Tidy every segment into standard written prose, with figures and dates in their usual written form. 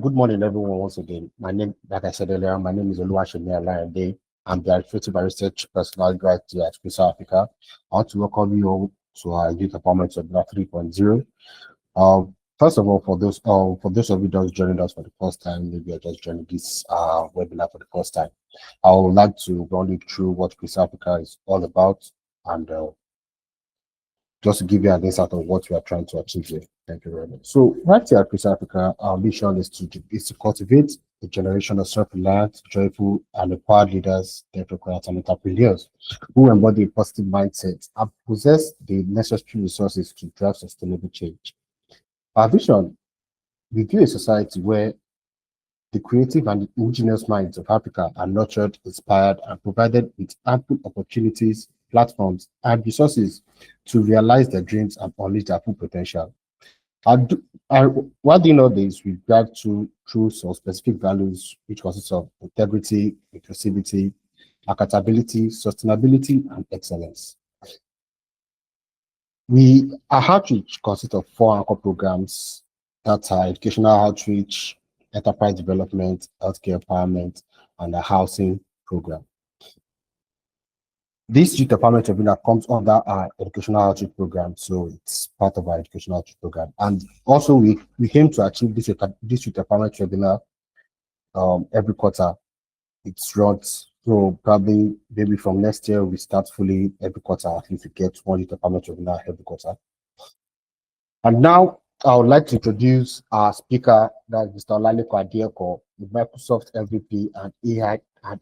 Good morning, everyone. Once again, like I said earlier, my name is Oluwashemi Alayande. I'm the Administrative and Research Personnel Graduate at Crecer Africa. I want to welcome you all to our Youth Empowerment Webinar 3.0. First of all, for those of you just joining us for the first time, maybe you're just joining this webinar for the first time, I would like to run you through what Crecer Africa is all about and just to give you an insight on what we are trying to achieve here. Thank you very much. So right here at Crecer Africa, our mission is to cultivate a generation of self-reliant, joyful, and empowered leaders, technocrats, and entrepreneurs who embody a positive mindset and possess the necessary resources to drive sustainable change. Our vision: we view a society where the creative and indigenous minds of Africa are nurtured, inspired, and provided with ample opportunities, platforms, and resources to realize their dreams and unleash their full potential. While doing all this, we guide through some specific values, which consists of integrity, inclusivity, accountability, sustainability, and excellence. Our outreach consists of 4 anchor programs that are educational outreach, enterprise development, healthcare empowerment, and a housing program. This youth empowerment webinar comes under our educational outreach program, so it's part of our educational outreach program. And also, we aim to achieve this youth empowerment webinar every quarter. It's run, so probably maybe from next year we start fully every quarter. At least we get 1 youth empowerment webinar every quarter. And now I would like to introduce our speaker, that's Mr. Olaleko Adieko, the Microsoft MVP and AI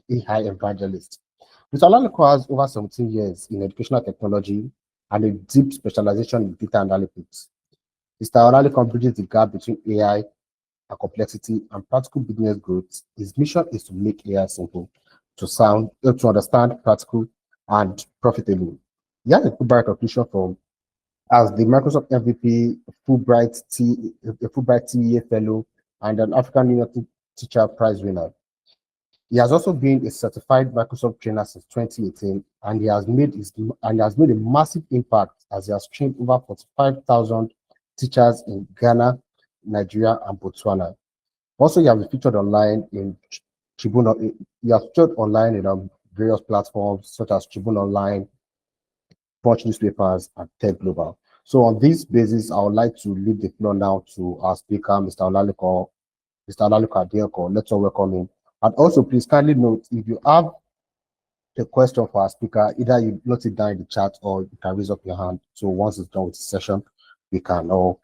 evangelist. Mr. Olaleko has over 17 years in educational technology and a deep specialization in data analytics. Mr. Olaleko bridges the gap between AI and complexity and practical business growth. His mission is to make AI simple, to understand, practical, and profitable. He has a Fulbright recognition from as the Microsoft MVP, Fulbright TEA Fellow, and an African Union Teacher Prize winner. He has also been a certified Microsoft trainer since 2018, and he has made a massive impact as he has trained over 45,000 teachers in Ghana, Nigeria, and Botswana. Also, he has been featured online in Tribune. He has featured online in various platforms such as Tribune Online, Punch newspapers, and Tech Global. So on this basis, I would like to leave the floor now to our speaker, Mr. Olaleko Adieko. Let's all welcome him. And also, please kindly note, if you have a question for our speaker, either you note it down in the chat or you can raise up your hand. So once it's done with the session, we can all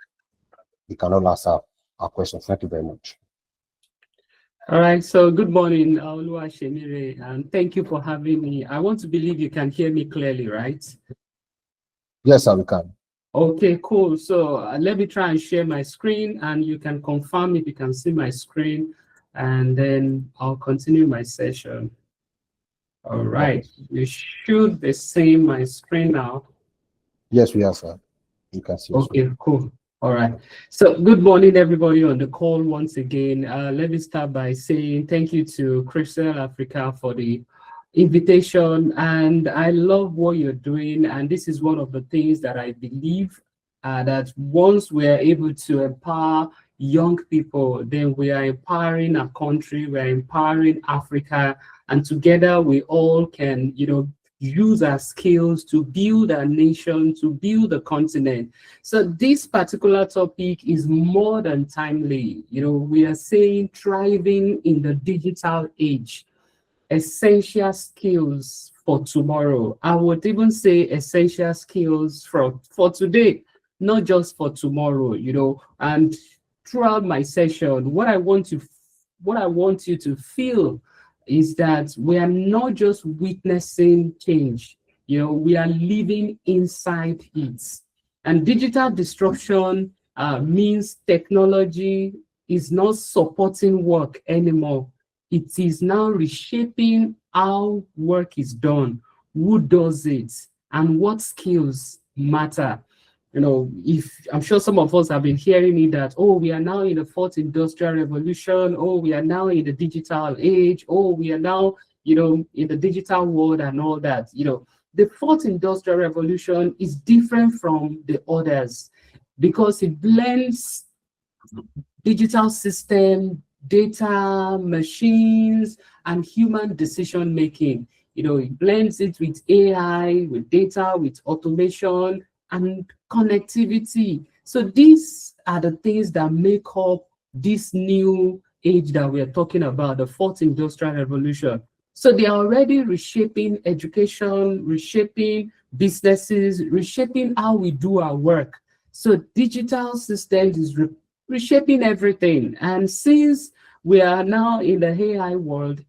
answer our questions. Thank you very much. All right, so good morning, Oluwashemi, and thank you for having me. I want to believe you can hear me clearly, right? Yes, sir, we can. Okay, cool. So let me try and share my screen, and you can confirm if you can see my screen, and then I'll continue my session. All right, you should be seeing my screen now. Yes, we are, sir. You can see. Okay, cool. All right. So good morning, everybody on the call once again. Let me start by saying thank you to Crecer Africa for the invitation. And I love what you're doing. And this is one of the things that I believe that once we're able to empower young people, then we are empowering our country, we're empowering Africa. And together we all can, use our skills to build our nation, to build the continent. So this particular topic is more than timely. We are saying thriving in the digital age, essential skills for tomorrow. I would even say essential skills for today, not just for tomorrow, and throughout my session, what I want you to feel is that we are not just witnessing change, we are living inside it. And digital disruption means technology is not supporting work anymore. It is now reshaping how work is done, who does it, and what skills matter. If I'm sure some of us have been hearing it that, oh, we are now in the 4th industrial revolution, oh, we are now in the digital age, oh, we are now, in the digital world and all that. The 4th industrial revolution is different from the others because it blends digital system, data, machines, and human decision making. It blends it with AI, with data, with automation, and connectivity. So these are the things that make up this new age that we're talking about, the fourth industrial revolution. So they are already reshaping education, reshaping businesses, reshaping how we do our work. So digital systems is reshaping everything. And since we are now in the AI world,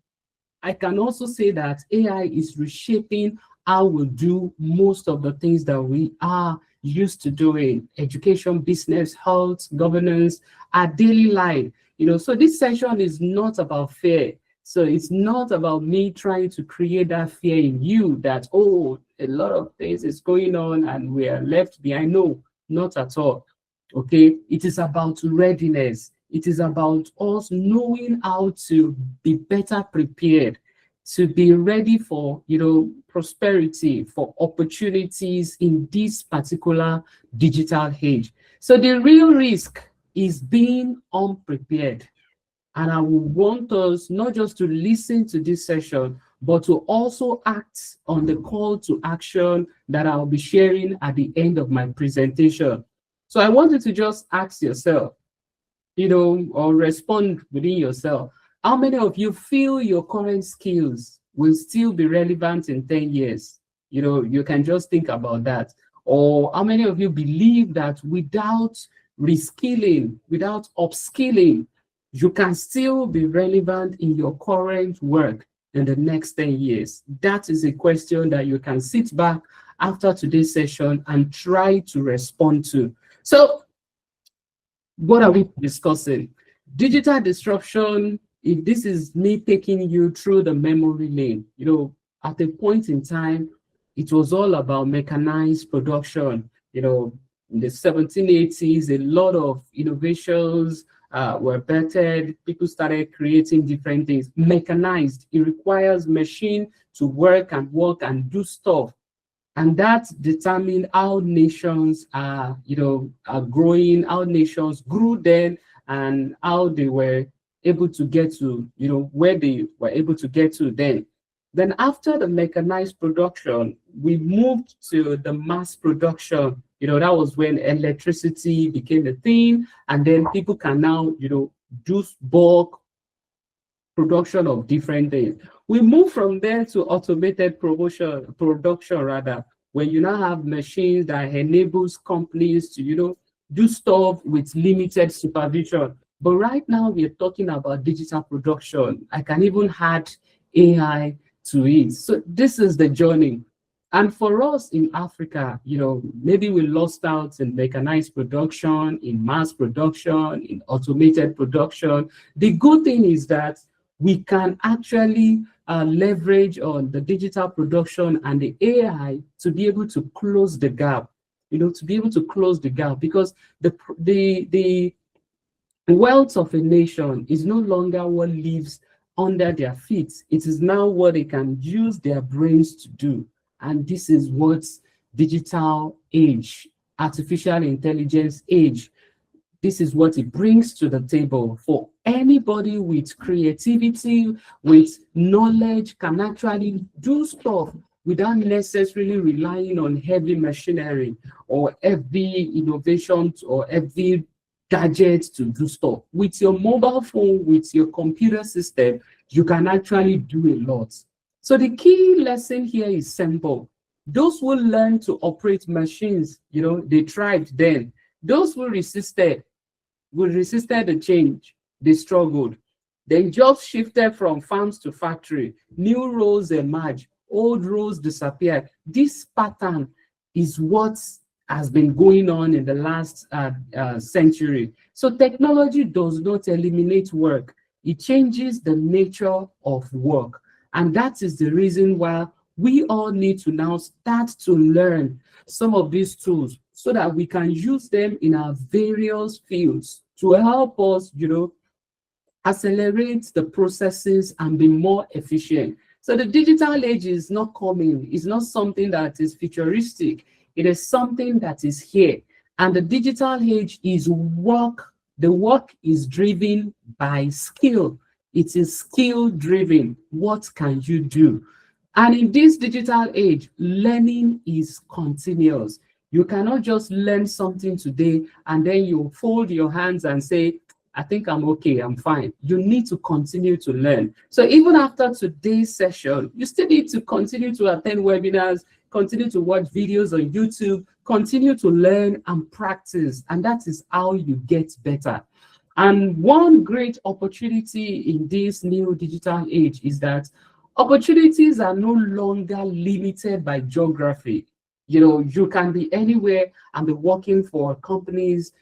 I can also say that AI is reshaping how we do most of the things that we are used to doing: education, business, health, governance, our daily life. So this session is not about fear. So it's not about me trying to create that fear in you that, oh, a lot of things is going on and we are left behind. No, not at all. Okay, it is about readiness. It is about us knowing how to be better prepared, to be ready for prosperity, for opportunities in this particular digital age. So the real risk is being unprepared. And I will want us not just to listen to this session, but to also act on the call to action that I'll be sharing at the end of my presentation. So I want you to just ask yourself, or respond within yourself. How many of you feel your current skills will still be relevant in 10 years? You can just think about that. Or how many of you believe that without reskilling, without upskilling, you can still be relevant in your current work in the next 10 years? That is a question that you can sit back after today's session and try to respond to. So what are we discussing? Digital disruption. If this is me taking you through the memory lane, at a point in time, it was all about mechanized production. In the 1780s, a lot of innovations were bettered. People started creating different things. Mechanized, it requires machine to work and do stuff. And that determined how nations are growing, how nations grew then, and how they were able to get to, where they were able to get to then. Then after the mechanized production, we moved to the mass production. That was when electricity became a thing, and then people can now, do bulk production of different things. We move from there to automated production rather, where you now have machines that enables companies to, do stuff with limited supervision. But right now we are talking about digital production. I can even add AI to it. So this is the journey. And for us in Africa, maybe we lost out in mechanized production, in mass production, in automated production. The good thing is that we can actually leverage on the digital production and the AI to be able to close the gap, because the wealth of a nation is no longer what lives under their feet. It is now what they can use their brains to do. And this is what digital age, artificial intelligence age, this is what it brings to the table. For anybody with creativity, with knowledge, can actually do stuff without necessarily relying on heavy machinery or heavy innovations or heavy gadgets to do stuff. With your mobile phone, with your computer system, you can actually do a lot. So the key lesson here is simple. Those who learn to operate machines, they thrived then. Those who resisted the change, they struggled. Then jobs shifted from farms to factory. New roles emerged. Old roles disappeared. This pattern is what has been going on in the last century. So technology does not eliminate work. It changes the nature of work. And that is the reason why we all need to now start to learn some of these tools so that we can use them in our various fields to help us, accelerate the processes and be more efficient. So the digital age is not coming. It's not something that is futuristic. It is something that is here. And the digital age is work The work is driven by skill. It is skill driven. What can you do? And in this digital age, learning is continuous. You cannot just learn something today and then you fold your hands and say, I think I'm okay, I'm fine. You need to continue to learn. So even after today's session, you still need to continue to attend webinars, continue to watch videos on YouTube, continue to learn and practice. And that is how you get better. And one great opportunity in this new digital age is that opportunities are no longer limited by geography. You know, you can be anywhere and be working for companies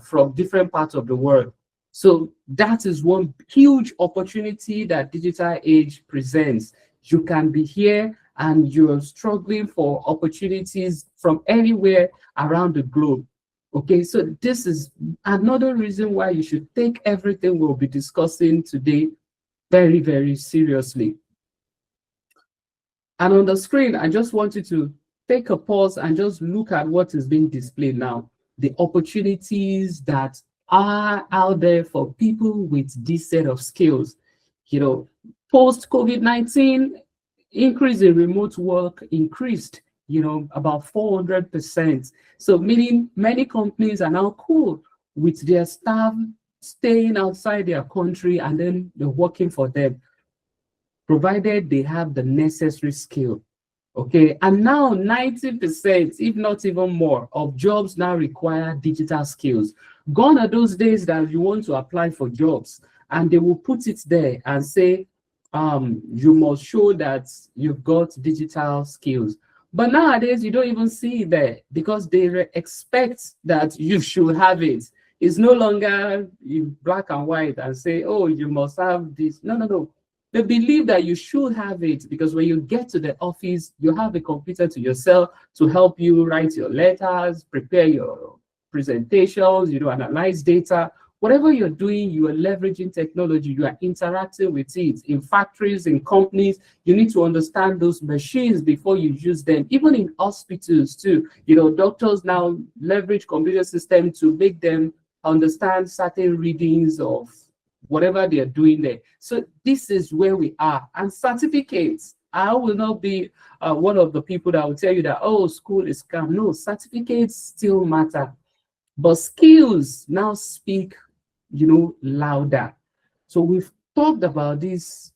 from different parts of the world. So that is one huge opportunity that digital age presents. You can be here and you're struggling for opportunities from anywhere around the globe. Okay, so this is another reason why you should take everything we'll be discussing today very, very seriously. And on the screen, I just want you to take a pause and just look at what is being displayed now. The opportunities that are out there for people with this set of skills. You know, post COVID-19, increase in remote work increased, you know, about 400%. So meaning many companies are now cool with their staff staying outside their country and then they're working for them, provided they have the necessary skill. Okay, and now 90%, if not even more, of jobs now require digital skills. Gone are those days that you want to apply for jobs and they will put it there and say, you must show that you've got digital skills. But nowadays, you don't even see it there because they expect that you should have it. It's no longer in black and white and say, oh, you must have this. No, no, no. They believe that you should have it because when you get to the office, you have a computer to yourself to help you write your letters, prepare your presentations, you know, analyze data. Whatever you're doing, you are leveraging technology, you are interacting with it. In factories, in companies, you need to understand those machines before you use them. Even in hospitals too, you know, doctors now leverage computer systems to make them understand certain readings of whatever they're doing there. So this is where we are. And certificates, I will not be one of the people that will tell you that, oh, school is scam. No, certificates still matter. But skills now speak, you know, louder. So we've talked about this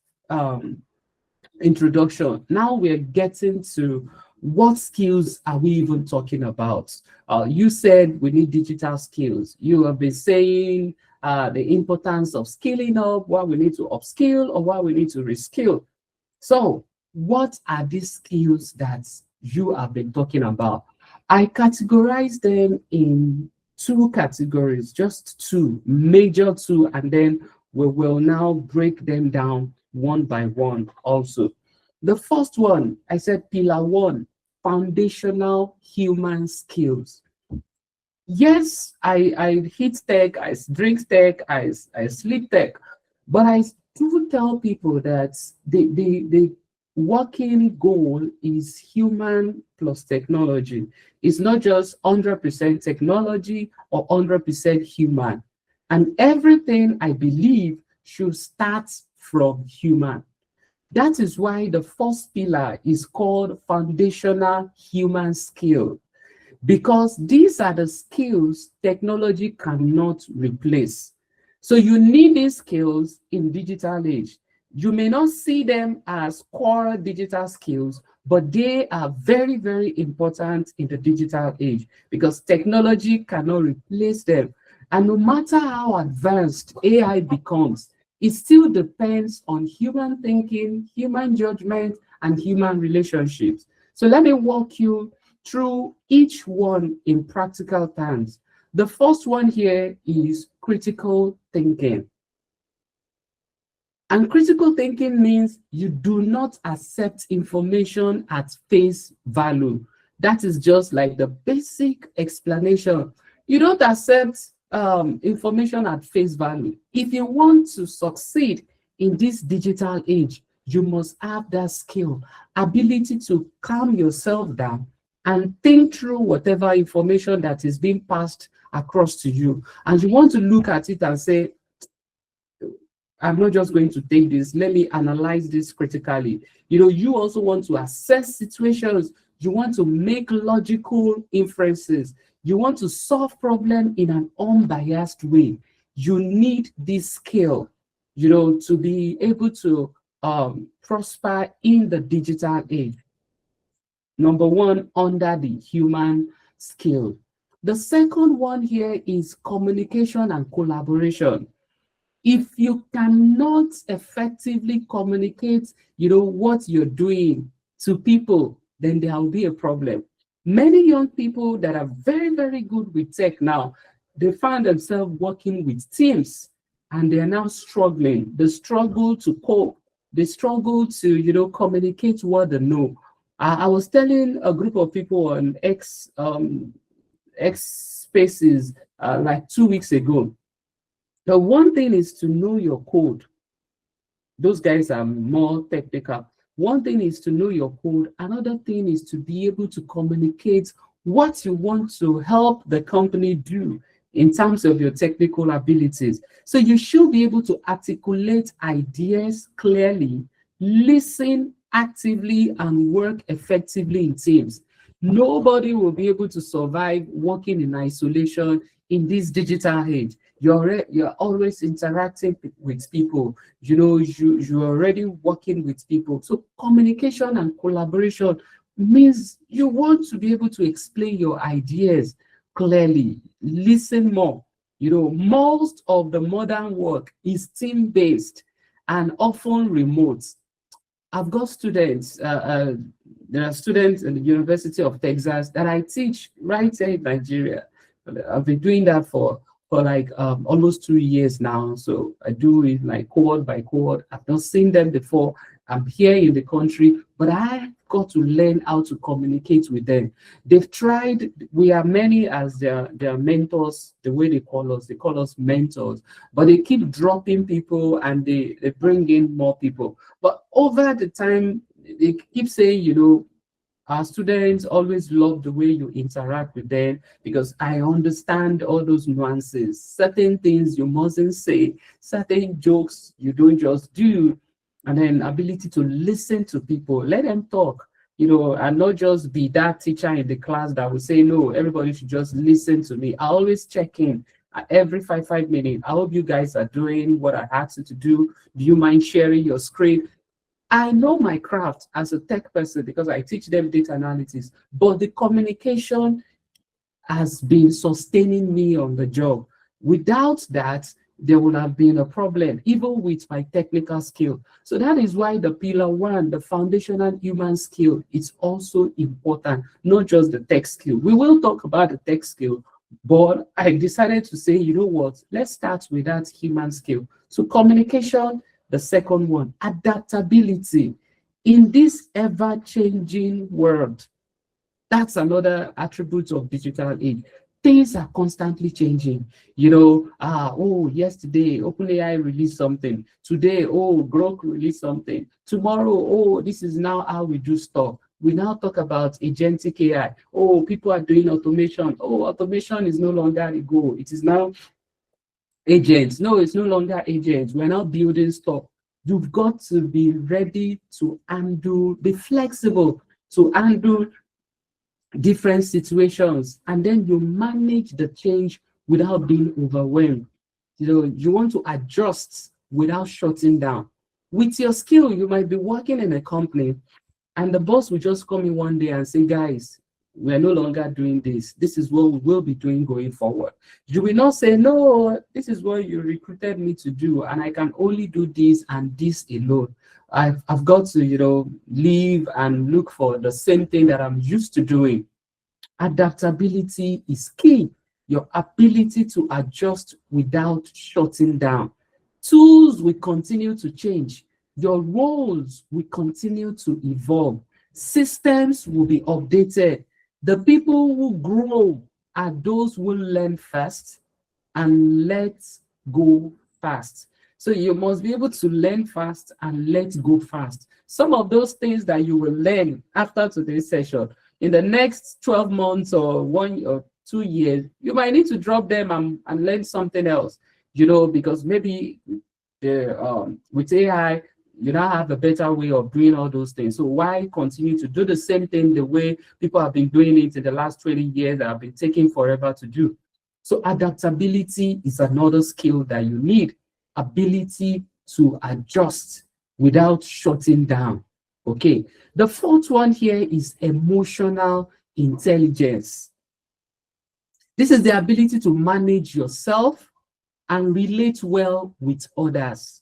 introduction. Now we're getting to what skills are we even talking about? You said we need digital skills. You have been saying the importance of skilling up, why we need to upskill or why we need to reskill. So what are these skills that you have been talking about? I categorize them in two categories, just two, major two, and then we will now break them down one by one also. The first one, I said pillar one, foundational human skills. Yes, I hit tech, I drink tech, I sleep tech, but I do tell people that the working goal is human plus technology. It's not just 100% technology or 100% human. And everything, I believe, should start from human. That is why the first pillar is called foundational human skill, because these are the skills technology cannot replace. So you need these skills in digital age. You may not see them as core digital skills, but they are very, very important in the digital age because technology cannot replace them. And no matter how advanced AI becomes, it still depends on human thinking, human judgment, and human relationships. So let me walk you through each one in practical terms. The first one here is critical thinking. And critical thinking means you do not accept information at face value. That is just like the basic explanation. You don't accept information at face value. If you want to succeed in this digital age, you must have that skill, ability to calm yourself down and think through whatever information that is being passed across to you, and you want to look at it and say, I'm not just going to take this, let me analyze this critically. You also want to assess situations. You want to make logical inferences. You want to solve problems in an unbiased way. You need this skill, to be able to prosper in the digital age. Number one, under the human skill. The second one here is communication and collaboration. If you cannot effectively communicate, what you're doing to people, then there will be a problem. Many young people that are very, very good with tech now, they find themselves working with teams and they are now struggling. They struggle to cope. They struggle to, communicate what they know. I was telling a group of people on X Spaces like 2 weeks ago. The one thing is to know your code. Those guys are more technical. One thing is to know your code. Another thing is to be able to communicate what you want to help the company do in terms of your technical abilities. So you should be able to articulate ideas clearly, listen actively, and work effectively in teams. Nobody will be able to survive working in isolation in this digital age. You're always interacting with people. You're already working with people. So communication and collaboration means you want to be able to explain your ideas clearly, listen more. Most of the modern work is team-based and often remote. I've got students, there are students in the University of Texas that I teach right here in Nigeria. I've been doing that for like almost 2 years now. So I do it like cohort by cohort. I've not seen them before. I'm here in the country, but I got to learn how to communicate with them. They've tried, we are many as their mentors, the way they call us mentors, but they keep dropping people and they bring in more people. But over the time, they keep saying, our students always love the way you interact with them because I understand all those nuances. Certain things you mustn't say, certain jokes you don't just do, and then ability to listen to people, let them talk, and not just be that teacher in the class that will say, no, everybody should just listen to me. I always check in every 5 minutes. I hope you guys are doing what I asked you to do. Do you mind sharing your screen? I know my craft as a tech person because I teach them data analysis, but the communication has been sustaining me on the job. Without that, there would have been a problem, even with my technical skill. So that is why the pillar one, the foundational human skill, is also important, not just the tech skill. We will talk about the tech skill, but I decided to say, you know what, let's start with that human skill. So communication, the second one, adaptability. In this ever-changing world, that's another attribute of digital age. Things are constantly changing. Yesterday, OpenAI released something. Today, Grok released something. Tomorrow, this is now how we do stuff. We now talk about agentic AI. People are doing automation. Automation is no longer a goal. It is now agents. No, it's no longer agents. We're now building stuff. You've got to be ready to be flexible, to handle different situations, and then you manage the change without being overwhelmed. You want to adjust without shutting down. With your skill, you might be working in a company and the boss will just come in one day and say, guys, we're no longer doing this. This is what we will be doing going forward. You will not say, no, this is what you recruited me to do, and I can only do this and this alone. I've got to, leave and look for the same thing that I'm used to doing. Adaptability is key. Your ability to adjust without shutting down. Tools will continue to change. Your roles will continue to evolve. Systems will be updated. The people who grow are those who learn fast and let go fast. So you must be able to learn fast and let go fast. Some of those things that you will learn after today's session, in the next 12 months or 2 years, you might need to drop them and learn something else, because maybe with AI, you now have a better way of doing all those things. So why continue to do the same thing the way people have been doing it in the last 20 years that have been taking forever to do? So adaptability is another skill that you need. Ability to adjust without shutting down. Okay. The fourth one here is emotional intelligence. This is the ability to manage yourself and relate well with others.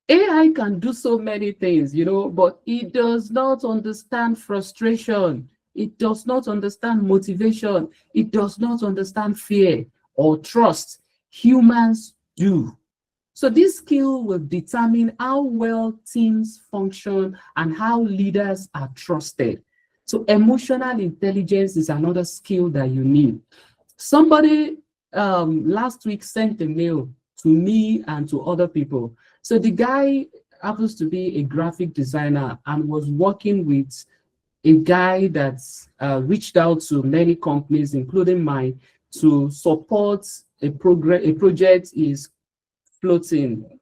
AI can do so many things, but it does not understand frustration. It does not understand motivation. It does not understand fear or trust. Humans do. So this skill will determine how well teams function and how leaders are trusted. So emotional intelligence is another skill that you need. Somebody last week sent a mail to me and to other people. So the guy happens to be a graphic designer and was working with a guy that's reached out to many companies, including mine, to support a project is floating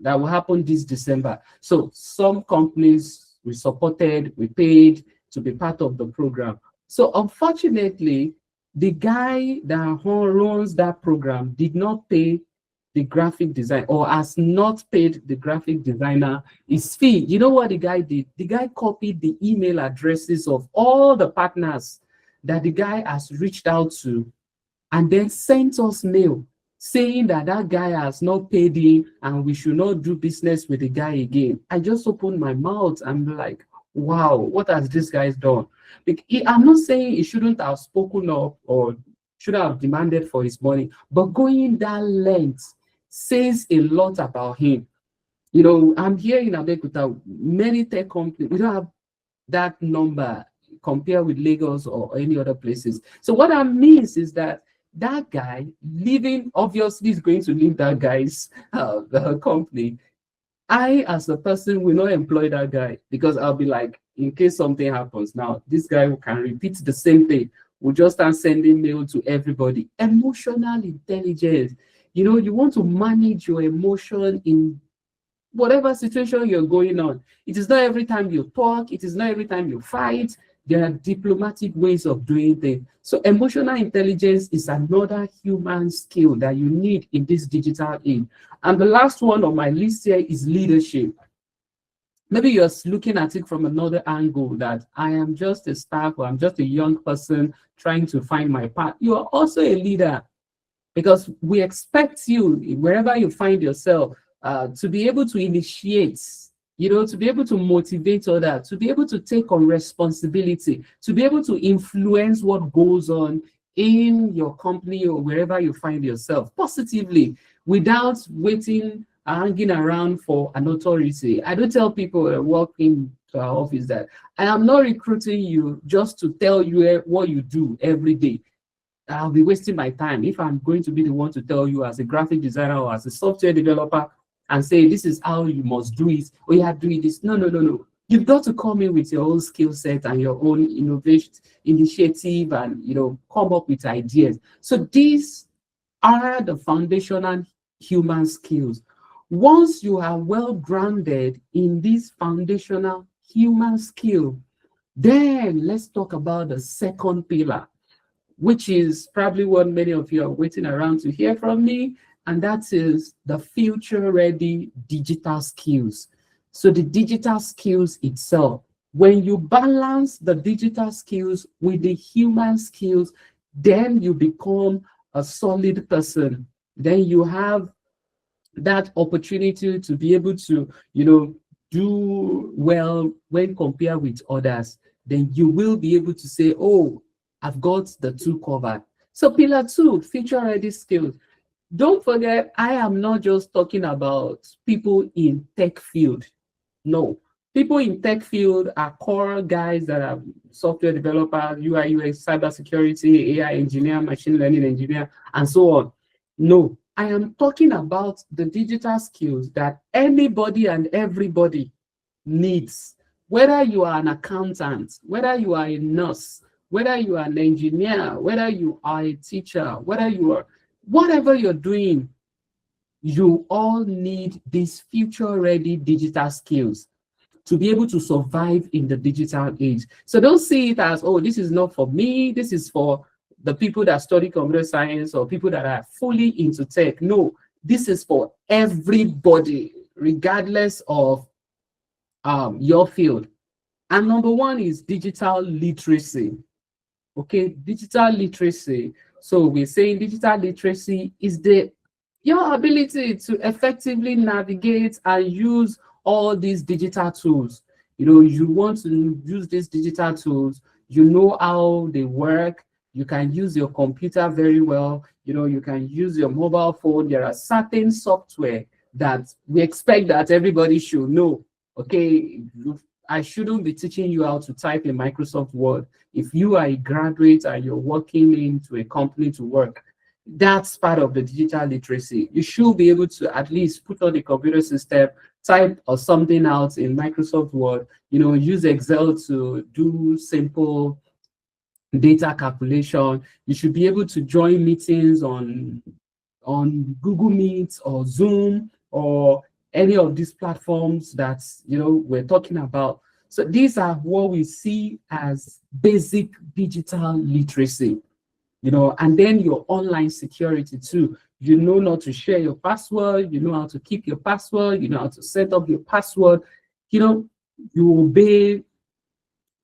that will happen this December. So some companies we supported, we paid to be part of the program. So unfortunately, the guy that runs that program did not pay the graphic design, or has not paid the graphic designer his fee. You know what the guy did? The guy copied the email addresses of all the partners that the guy has reached out to, and then sent us mail saying that that guy has not paid him and we should not do business with the guy again. I just opened my mouth and like, wow, what has this guy done? I'm not saying he shouldn't have spoken up or should have demanded for his money, but going that length says a lot about him. I'm here in Abeokuta, many tech companies, we don't have that number compared with Lagos or any other places. So what that means is that guy leaving, obviously is going to leave that guy's company. I, as a person, will not employ that guy because I'll be like, in case something happens, now this guy who can repeat the same thing will just start sending mail to everybody. Emotional intelligence. You want to manage your emotion in whatever situation you're going on. It is not every time you talk. It is not every time you fight. There are diplomatic ways of doing things. So emotional intelligence is another human skill that you need in this digital age. And the last one on my list here is leadership. Maybe you're looking at it from another angle, that I am just a staff or I'm just a young person trying to find my path. You are also a leader, because we expect you, wherever you find yourself, to be able to initiate, to be able to motivate others, to be able to take on responsibility, to be able to influence what goes on in your company or wherever you find yourself positively without waiting, hanging around for an authority. I don't tell people walking to our office that I am not recruiting you just to tell you what you do every day. I'll be wasting my time if I'm going to be the one to tell you as a graphic designer or as a software developer and say, this is how you must do it, or you have to do this. No. You've got to come in with your own skill set and your own initiative and, come up with ideas. So these are the foundational human skills. Once you are well grounded in this foundational human skill, then let's talk about the second pillar, which is probably what many of you are waiting around to hear from me, and that is the future-ready digital skills. So the digital skills itself, when you balance the digital skills with the human skills, then you become a solid person. Then you have that opportunity to be able to, do well when compared with others. Then you will be able to say, oh, I've got the two covered. So pillar 2, future-ready skills. Don't forget, I am not just talking about people in tech field. No, people in tech field are core guys that are software developers, UI, UX, cybersecurity, AI engineer, machine learning engineer, and so on. No, I am talking about the digital skills that anybody and everybody needs. Whether you are an accountant, whether you are a nurse, whether you are an engineer, whether you are a teacher, whether you are, whatever you're doing, you all need these future-ready digital skills to be able to survive in the digital age. So don't see it as, oh, this is not for me, this is for the people that study computer science or people that are fully into tech. No, this is for everybody, regardless of your field. And number one is digital literacy. Okay, digital literacy. So we're saying digital literacy is your ability to effectively navigate and use all these digital tools. You know, you want to use these digital tools, you know how they work, you can use your computer very well, you know, you can use your mobile phone. There are certain software that we expect that everybody should know. Okay, I shouldn't be teaching you how to type in Microsoft Word. If you are a graduate and you're working into a company to work, that's part of the digital literacy. You should be able to at least put on the computer system, type or something out in Microsoft Word, you know, use Excel to do simple data calculation. You should be able to join meetings on Google Meet or Zoom or any of these platforms that, you know, we're talking about. So these are what we see as basic digital literacy, you know, and then your online security too. You know not to share your password, you know how to keep your password, you know how to set up your password, you know, you obey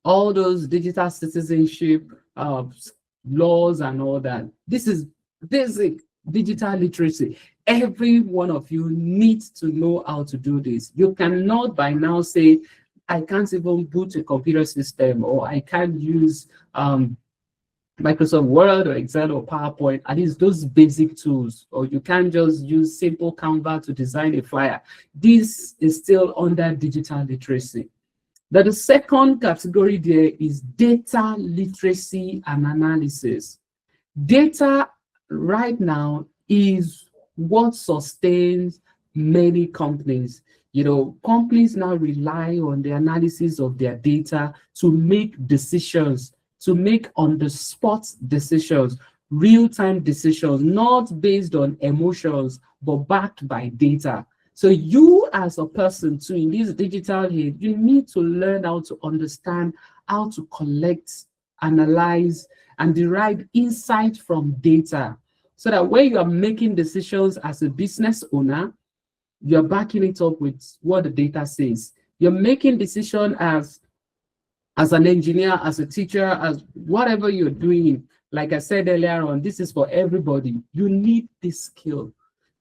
all those digital citizenship laws and all that. This is basic digital literacy. Every one of you needs to know how to do this. You cannot by now say, I can't even boot a computer system, or I can't use Microsoft Word or Excel or PowerPoint, at least those basic tools, or you can't just use simple Canva to design a flyer. This is still under digital literacy. Then the second category there is data literacy and analysis. Data right now is what sustains many companies. You know, companies now rely on the analysis of their data to make decisions, to make on-the-spot decisions, real-time decisions, not based on emotions, but backed by data. So you as a person too, in this digital age, you need to learn how to understand how to collect, analyze, and derive insight from data, so that when you are making decisions as a business owner, you're backing it up with what the data says. You're making decision as an engineer, as a teacher, as whatever you're doing. Like I said earlier on, this is for everybody. You need this skill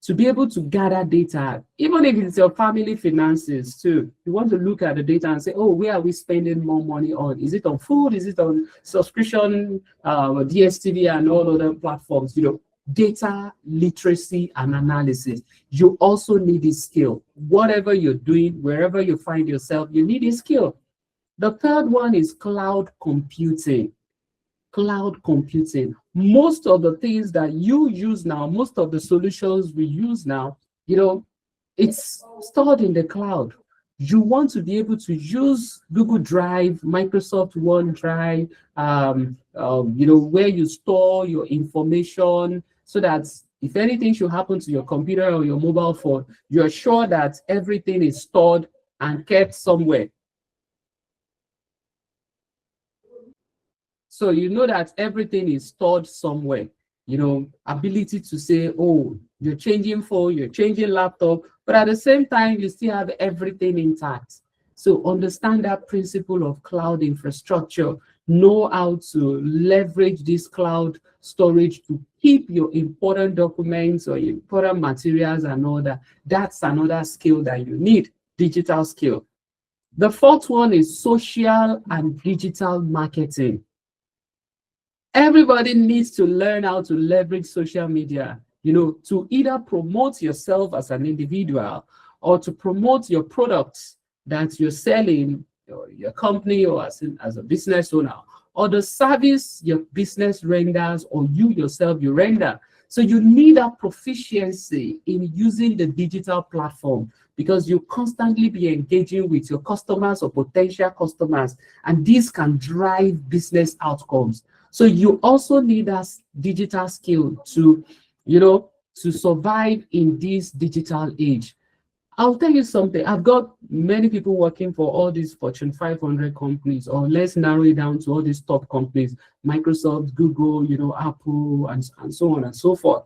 to be able to gather data, even if it's your family finances too. You want to look at the data and say, oh, where are we spending more money on? Is it on food? Is it on subscription, DSTV and all other platforms? You know, data literacy and analysis. You also need this skill. Whatever you're doing, wherever you find yourself, you need this skill. The third one is cloud computing. Cloud computing. Most of the things that you use now, most of the solutions we use now, you know, it's stored in the cloud. You want to be able to use Google Drive, Microsoft OneDrive, you know, where you store your information, so that if anything should happen to your computer or your mobile phone, you're sure that everything is stored and kept somewhere. So you know that everything is stored somewhere. You know, ability to say, oh, you're changing phone, you're changing laptop, but at the same time, you still have everything intact. So understand that principle of cloud infrastructure. Know how to leverage this cloud storage to keep your important documents or important materials and all that. That's another skill that you need, digital skill. The fourth one is social and digital marketing. Everybody needs to learn how to leverage social media, you know, to either promote yourself as an individual or to promote your products that you're selling, or your company, or as a business owner, or the service your business renders, or you yourself you render. So you need a proficiency in using the digital platform because you constantly be engaging with your customers or potential customers, and this can drive business outcomes. So you also need a digital skill to, to survive in this digital age. I'll tell you something. I've got many people working for all these Fortune 500 companies, or let's narrow it down to all these top companies, Microsoft, Google, Apple, and so on and so forth.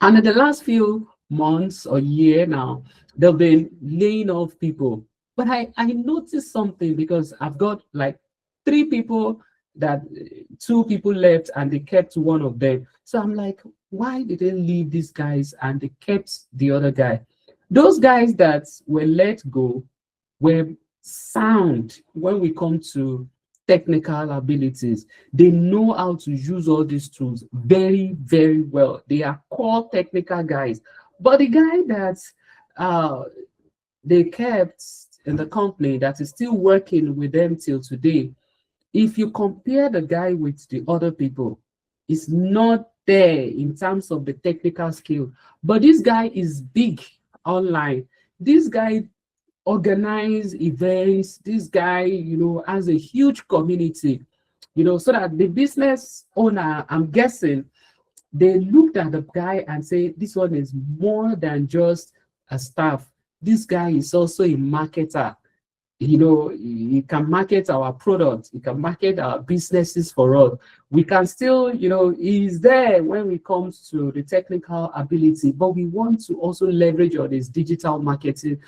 And in the last few months or year now, they've been laying off people. But I noticed something, because I've got like 3 people that 2 people left and they kept one of them. So I'm like, why did they leave these guys and they kept the other guy? Those guys that were let go were sound when we come to technical abilities. They know how to use all these tools very, very well. They are core technical guys. But the guy that they kept in the company that is still working with them till today, if you compare the guy with the other people, it's not there in terms of the technical skill. But this guy is big online. This guy organize events. This guy, has a huge community, so that the business owner, I'm guessing, they looked at the guy and say, this one is more than just a staff. This guy is also a marketer. He can market our products. He can market our businesses for us. We can still, he's there when it comes to the technical ability, but we want to also leverage on his digital marketing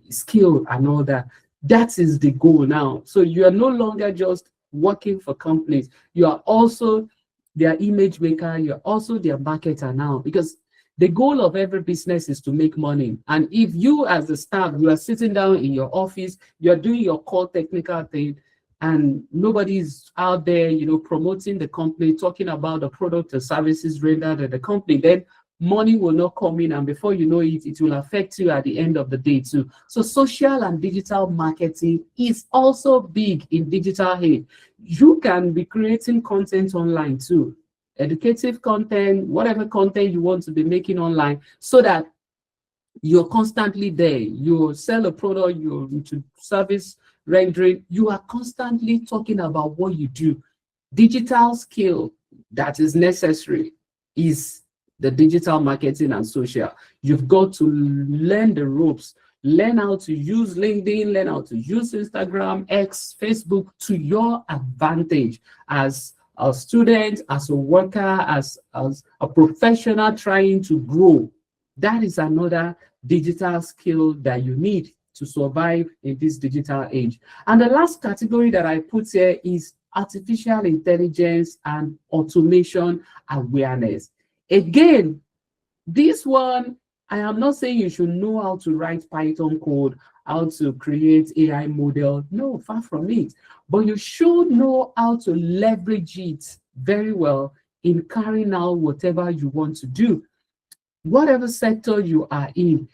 skill and all that. That is the goal now. So you are no longer just working for companies. You are also their image maker. You're also their marketer now, because the goal of every business is to make money. And if you as the staff, you are sitting down in your office, you're doing your core technical thing, and nobody's out there, promoting the company, talking about the product or services rendered at the company, then money will not come in. And before you know it, it will affect you at the end of the day too. So social and digital marketing is also big in digital age. You can be creating content online too. Educative content, whatever content you want to be making online, so that you're constantly there. You sell a product, you're into service rendering, you are constantly talking about what you do. Digital skill that is necessary is the digital marketing and social. You've got to learn the ropes, learn how to use LinkedIn, learn how to use Instagram, X, Facebook to your advantage as a student, as a worker, as a professional trying to grow. That is another digital skill that you need to survive in this digital age. And the last category that I put here is artificial intelligence and automation awareness. Again, this one, I am not saying you should know how to write Python code, how to create AI model. No, far from it. But you should know how to leverage it very well in carrying out whatever you want to do. Whatever sector you are in,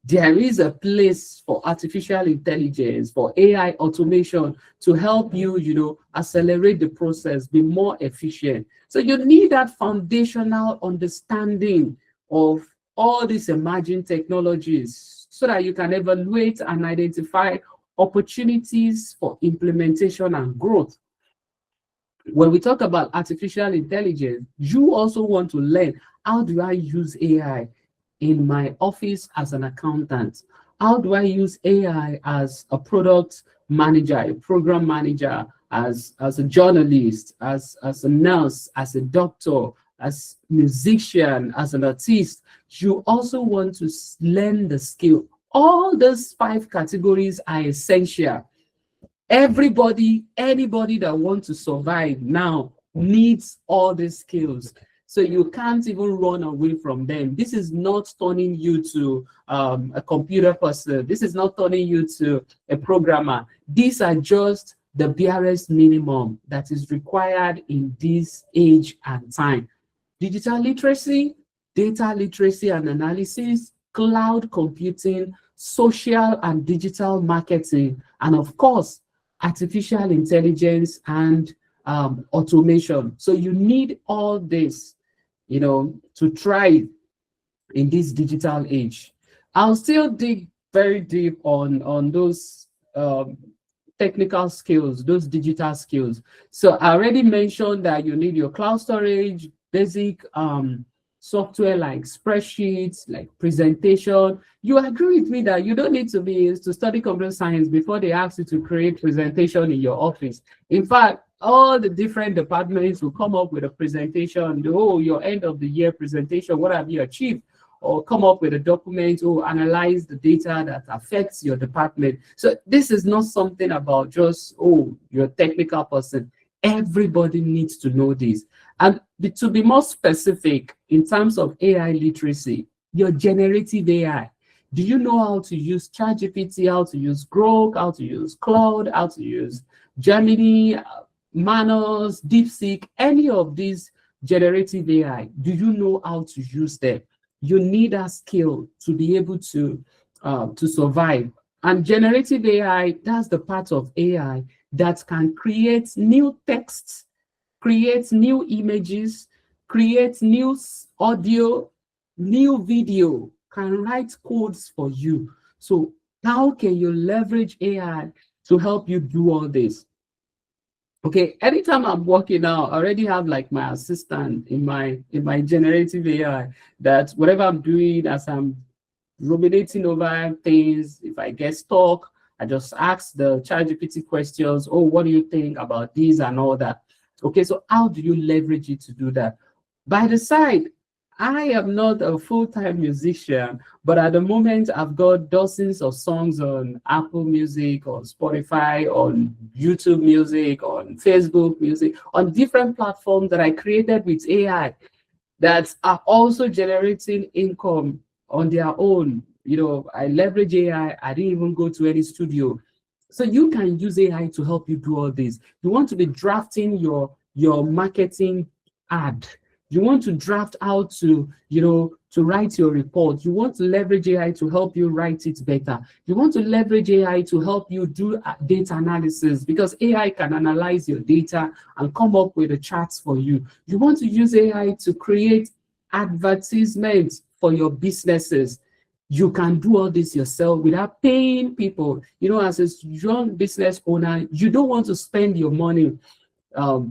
there is a place for artificial intelligence, for AI automation to help you, accelerate the process, be more efficient. So you need that foundational understanding of all these emerging technologies so that you can evaluate and identify opportunities for implementation and growth. When we talk about artificial intelligence, you also want to learn, how do I use AI in my office as an accountant? How do I use AI as a product manager, a program manager, as a journalist, as a nurse, as a doctor, as a musician, as an artist? You also want to learn the skill. All those 5 categories are essential. Everybody, anybody that wants to survive now needs all these skills. So you can't even run away from them. This is not turning you to a computer person. This is not turning you to a programmer. These are just the barest minimum that is required in this age and time. Digital literacy, data literacy and analysis, cloud computing, social and digital marketing, and of course, artificial intelligence and automation. So you need all this, to thrive in this digital age. I'll still dig very deep on those technical skills, those digital skills. So I already mentioned that you need your cloud storage, basic software like spreadsheets, like presentation. You agree with me that you don't need to study computer science before they ask you to create presentation in your office. In fact, all the different departments will come up with a presentation. Oh, your end of the year presentation, what have you achieved? Or come up with a document or analyze the data that affects your department. So this is not something about just, oh, you're a technical person. Everybody needs to know this. And to be more specific, in terms of AI literacy, your generative AI, do you know how to use ChatGPT, how to use Grok, how to use Cloud, how to use Gemini, Manos, DeepSeek, any of these generative AI? Do you know how to use them? You need a skill to be able to survive. And generative AI, that's the part of AI that can create new texts, create new images, create new audio, new video, can write codes for you. So how can you leverage AI to help you do all this? Okay, anytime I'm working out, I already have like my assistant in my generative AI that whatever I'm doing as I'm ruminating over things, if I get stuck, I just ask the ChatGPT questions. Oh, what do you think about this and all that? Okay, so how do you leverage it to do that? By the side, I am not a full-time musician, but at the moment I've got dozens of songs on Apple Music, on Spotify, on YouTube Music, on Facebook Music, on different platforms that I created with AI that are also generating income on their own. You know, I leverage AI. I didn't even go to any studio. So you can use AI to help you do all this. You want to be drafting your marketing ad. You want to draft how to, to write your report. You want to leverage AI to help you write it better. You want to leverage AI to help you do data analysis because AI can analyze your data and come up with the charts for you. You want to use AI to create advertisements for your businesses. You can do all this yourself without paying people. As a young business owner, you don't want to spend your money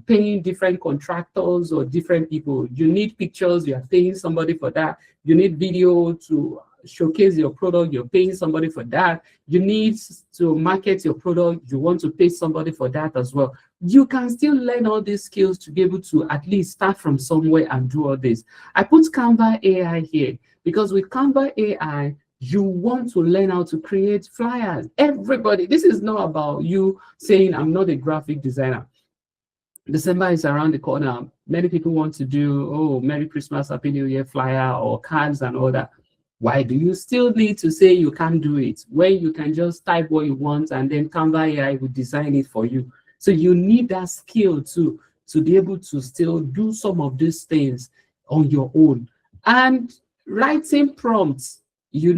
paying different contractors or different people. You need pictures, you're paying somebody for that. You need video to showcase your product, you're paying somebody for that. You need to market your product, you want to pay somebody for that as well. You can still learn all these skills to be able to at least start from somewhere and do all this. I put Canva AI here because with Canva AI, you want to learn how to create flyers. Everybody, this is not about you saying, I'm not a graphic designer. December is around the corner. Many people want to do, oh, Merry Christmas, Happy New Year flyer or cards and all that. Why do you still need to say you can't do it when you can just type what you want and then Canva AI will design it for you? So you need that skill to be able to still do some of these things on your own. And writing prompts, you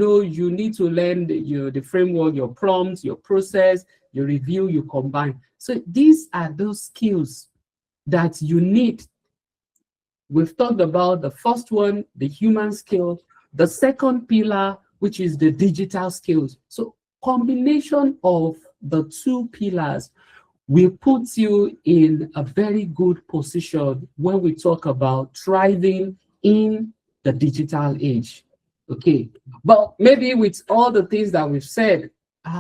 need to learn the framework, your prompts, your process, your review, you combine. So these are those skills that you need. We've talked about the first one, the human skills, the second pillar, which is the digital skills. So combination of the two pillars will put you in a very good position when we talk about thriving in the digital age. Okay, but maybe with all the things that we've said,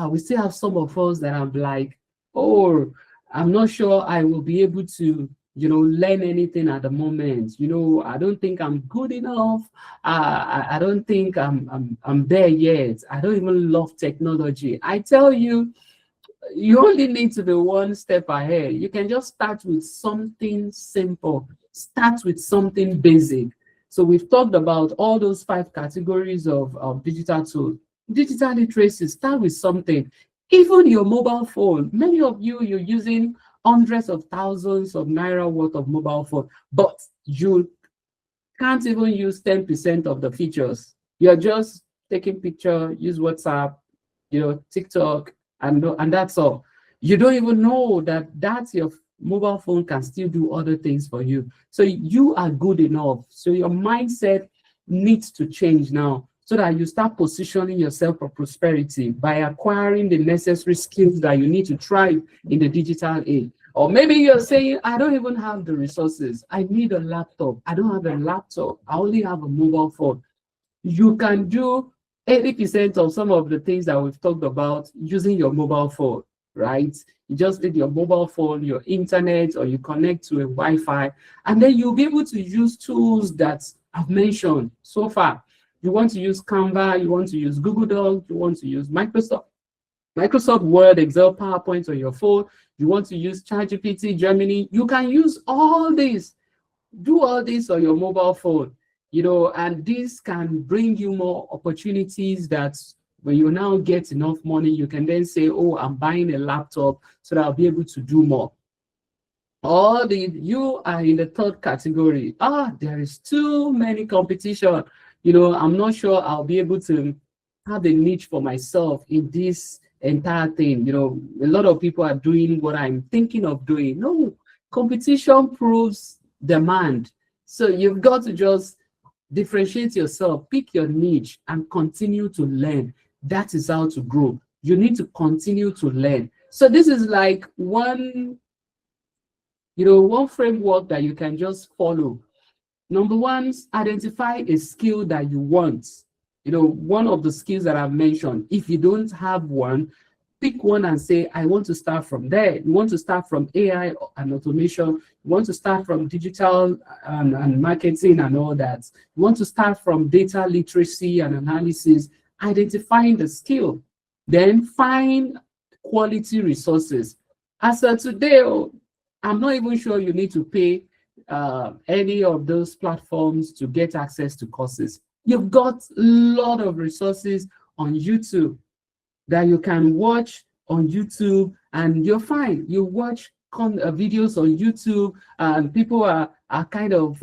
we still have some of us that are like, oh, I'm not sure I will be able to, learn anything at the moment. I don't think I'm good enough. I don't think I'm there yet. I don't even love technology. I tell you, you only need to be one step ahead. You can just start with something simple. Start with something basic. So we've talked about all those 5 categories of digital tools. Digital literacy, start with something. Even your mobile phone, many of you're using hundreds of thousands of naira worth of mobile phone, but you can't even use 10% of the features. You're just taking picture, use WhatsApp, TikTok, and that's all. You don't even know that your mobile phone can still do other things for you. So you are good enough. So your mindset needs to change now. so that you start positioning yourself for prosperity by acquiring the necessary skills that you need to thrive in the digital age. Or maybe you're saying, I don't even have the resources. I need a laptop. I don't have a laptop. I only have a mobile phone. You can do 80% of some of the things that we've talked about using your mobile phone, right? You just need your mobile phone, your internet, or you connect to a Wi-Fi, and then you'll be able to use tools that I've mentioned so far. You want to use Canva, you want to use Google Docs, you want to use Microsoft Word, Excel, PowerPoint on your phone, you want to use ChatGPT, Gemini, you can use all this. Do all this on your mobile phone, and this can bring you more opportunities that when you now get enough money, you can then say, oh, I'm buying a laptop so that I'll be able to do more. Or you are in the third category. There is too many competition. I'm not sure I'll be able to have a niche for myself in this entire thing. A lot of people are doing what I'm thinking of doing. No, competition proves demand. So you've got to just differentiate yourself, pick your niche, and continue to learn. That is how to grow. You need to continue to learn. So this is like one framework that you can just follow. Number one, identify a skill that you want. One of the skills that I've mentioned. If you don't have one, pick one and say, I want to start from there. You want to start from AI and automation. You want to start from digital and marketing and all that. You want to start from data literacy and analysis, identifying the skill. Then find quality resources. As of today, I'm not even sure you need to pay any of those platforms to get access to courses. You've got a lot of resources on YouTube that you can watch on YouTube, and you're fine. You watch videos on YouTube, and people are kind of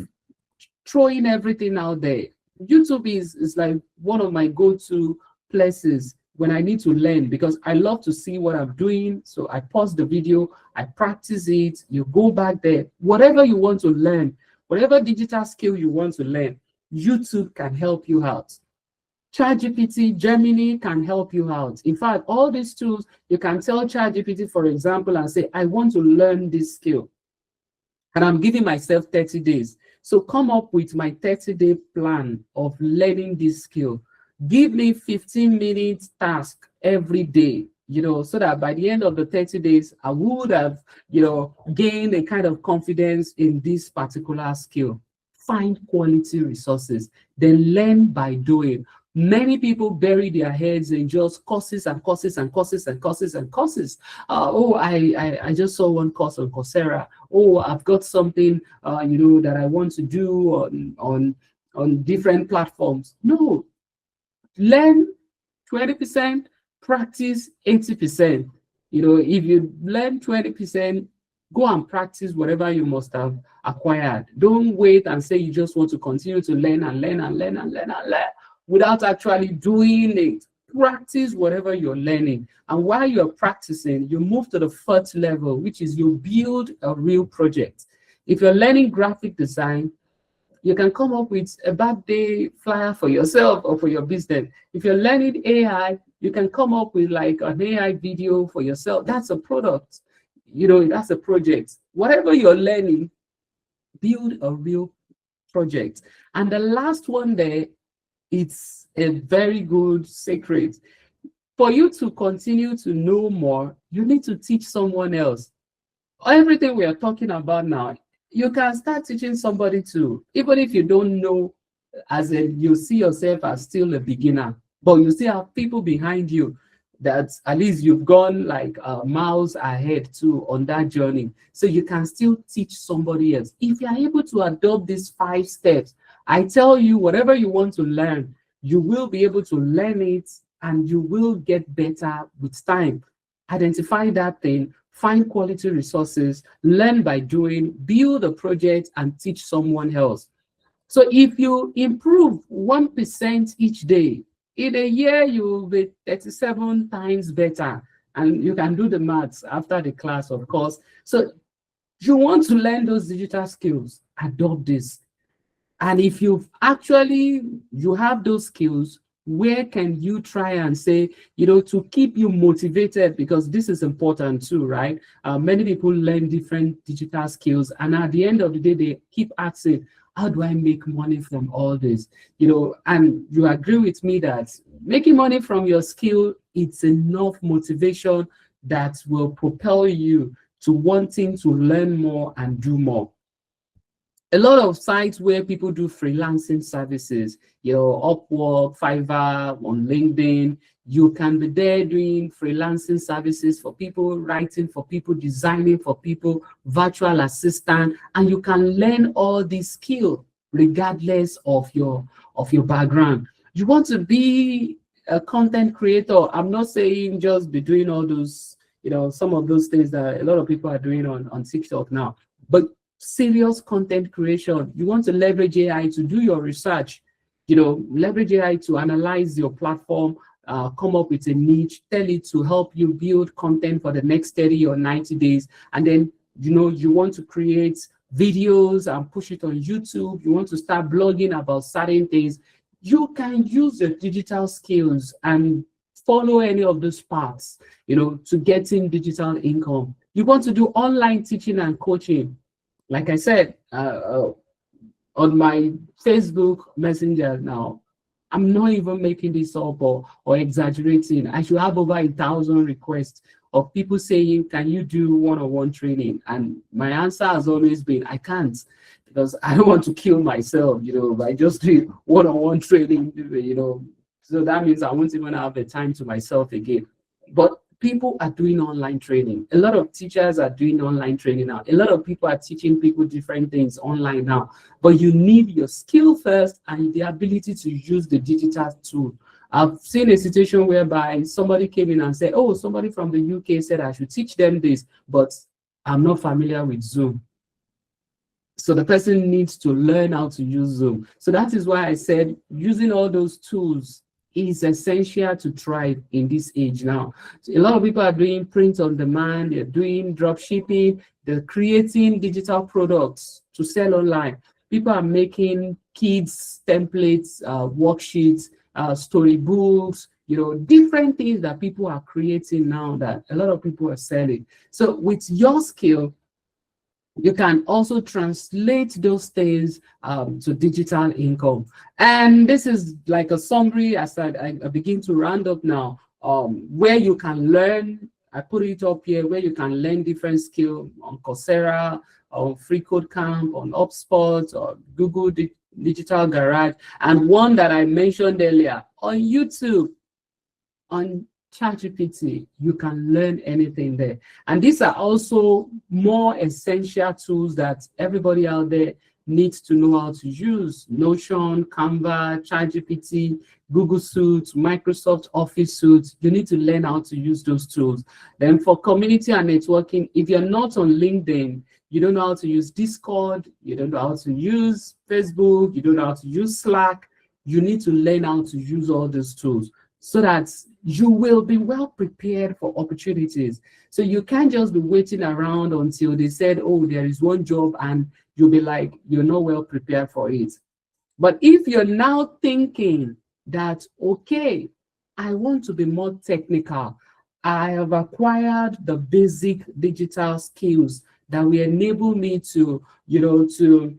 throwing everything out there. YouTube is like one of my go-to places when I need to learn, because I love to see what I'm doing. So I pause the video, I practice it, you go back there. Whatever you want to learn, whatever digital skill you want to learn, YouTube can help you out. ChatGPT, Gemini can help you out. In fact, all these tools, you can tell ChatGPT, for example, and say, I want to learn this skill. And I'm giving myself 30 days. So come up with my 30-day plan of learning this skill. Give me 15-minute task every day, so that by the end of the 30 days, I would have, gained a kind of confidence in this particular skill. Find quality resources, then learn by doing. Many people bury their heads in just courses and courses and courses and courses and courses. I just saw one course on Coursera. I've got something, that I want to do on different platforms. No, learn 20%, practice 80%. If you learn 20%, go and practice whatever you must have acquired. Don't wait and say you just want to continue to learn and learn and learn and learn and learn without actually doing it. Practice whatever you're learning. And while you're practicing, you move to the first level, which is you build a real project. If you're learning graphic design, you can come up with a birthday flyer for yourself or for your business. If you're learning AI, you can come up with like an AI video for yourself. That's a product. That's a project. Whatever you're learning, build a real project. And the last one there, it's a very good secret. For you to continue to know more, you need to teach someone else. Everything we are talking about now, you can start teaching somebody too, even if you don't know, as you see yourself as still a beginner, but you still have people behind you that at least you've gone like miles ahead too on that journey. So you can still teach somebody else. If you are able to adopt these 5 steps, I tell you, whatever you want to learn, you will be able to learn it and you will get better with time. Identify that thing, find quality resources, learn by doing, build a project, and teach someone else. So if you improve 1% each day, in a year, you will be 37 times better. And you can do the maths after the class, of course. So you want to learn those digital skills, adopt this. And if you have those skills, where can you try and say, you know, to keep you motivated, because this is important too, right? Many people learn different digital skills, and at the end of the day, they keep asking, how do I make money from all this? You know, and you agree with me that making money from your skill, it's enough motivation that will propel you to wanting to learn more and do more. A lot of sites where people do freelancing services, you know, Upwork, Fiverr, on LinkedIn, you can be there doing freelancing services for people, writing for people, designing for people, virtual assistant, and you can learn all these skills regardless of your background. You want to be a content creator. I'm not saying just be doing all those, you know, some of those things that a lot of people are doing on TikTok now, but serious content creation. You want to leverage AI to do your research, you know, leverage AI to analyze your platform, come up with a niche, tell it to help you build content for the next 30 or 90 days. And then, you know, you want to create videos and push it on YouTube. You want to start blogging about certain things. You can use your digital skills and follow any of those paths, you know, to getting digital income. You want to do online teaching and coaching. Like I said, on my Facebook Messenger now, I'm not even making this up or exaggerating. I should have over 1,000 requests of people saying, can you do one-on-one training? And my answer has always been, I can't, because I don't want to kill myself, you know, by just doing one-on-one training, you know. So that means I won't even have the time to myself again. But people are doing online training. A lot of teachers are doing online training now. A lot of people are teaching people different things online now. But you need your skill first and the ability to use the digital tool. I've seen a situation whereby somebody came in and said, oh, somebody from the UK said I should teach them this, but I'm not familiar with Zoom. So the person needs to learn how to use Zoom. So that is why I said using all those tools is essential to thrive in this age now. So a lot of people are doing print on demand, they're doing drop shipping, they're creating digital products to sell online. People are making kids templates, worksheets, storybooks, you know, different things that people are creating now that a lot of people are selling. So with your skill, you can also translate those things to digital income. And this is like a summary as I begin to round up now, where you can learn. I put it up here, where you can learn different skills on Coursera, on Free Code Camp, on HubSpot, or Google Digital Garage, and one that I mentioned earlier, on YouTube, on ChatGPT. You can learn anything there. And these are also more essential tools that everybody out there needs to know how to use. Notion, Canva, ChatGPT, Google Suite, Microsoft Office Suite. You need to learn how to use those tools. Then for community and networking, if you're not on LinkedIn, you don't know how to use Discord, you don't know how to use Facebook, you don't know how to use Slack, you need to learn how to use all those tools so that you will be well prepared for opportunities. So you can't just be waiting around until they said, oh, there is one job, and you'll be like, you're not well prepared for it. But if you're now thinking that, okay, I want to be more technical, I have acquired the basic digital skills that will enable me to, you know, to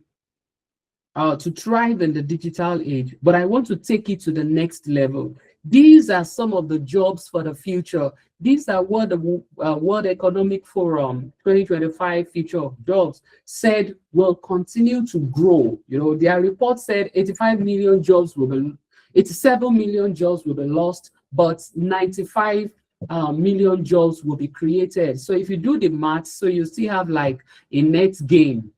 thrive in the digital age, but I want to take it to the next level. These are some of the jobs for the future. These are what the World Economic Forum 2025 future of jobs said will continue to grow. You know, their report said 85 million jobs will be, 87 million jobs will be lost, but 95 million jobs will be created. So if you do the math, so you still have like a net gain,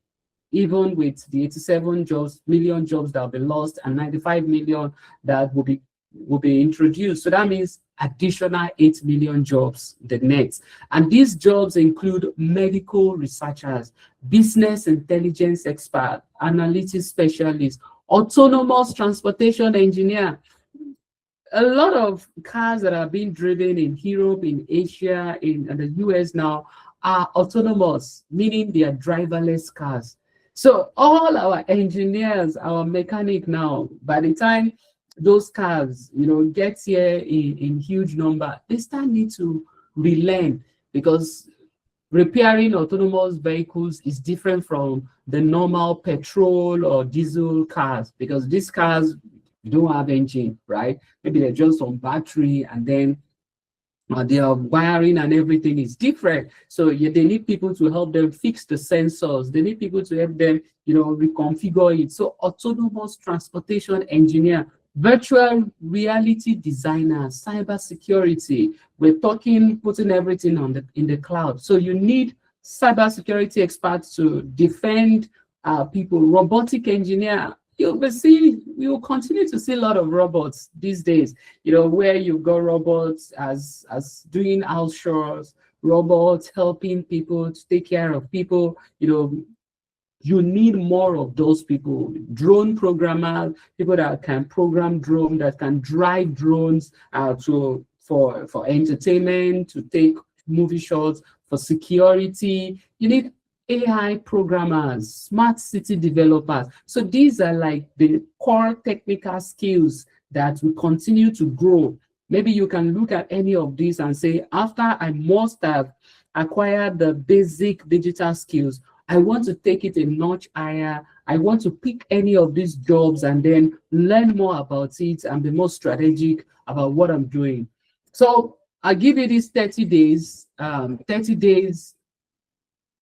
even with the 87 million jobs that will be lost and 95 million that will be introduced. So that means additional 8 million jobs, the net. And these jobs include medical researchers, business intelligence expert, analytics specialists, autonomous transportation engineer. A lot of cars that are being driven in Europe, in Asia, in the US now are autonomous, meaning they are driverless cars. So all our engineers, our mechanic now, by the time those cars, get here in huge number, they start need to relearn, because repairing autonomous vehicles is different from the normal petrol or diesel cars, because these cars don't have engine, right? Maybe they're just on battery, and then their wiring and everything is different. So they need people to help them fix the sensors. They need people to help them, reconfigure it. So autonomous transportation engineer, virtual reality designer, cyber security. We're talking putting everything in the cloud. So you need cyber security experts to defend people. Robotic engineer. You'll continue to see a lot of robots these days, where you've got robots as doing house chores, robots helping people to take care of people. You need more of those people. Drone programmers, people that can program drones, that can drive drones for entertainment, to take movie shots, for security. You need AI programmers, smart city developers. So these are like the core technical skills that will continue to grow. Maybe you can look at any of these and say, after I must have acquired the basic digital skills, I want to take it a notch higher. I want to pick any of these jobs and then learn more about it and be more strategic about what I'm doing. So I'll give you these 30 days,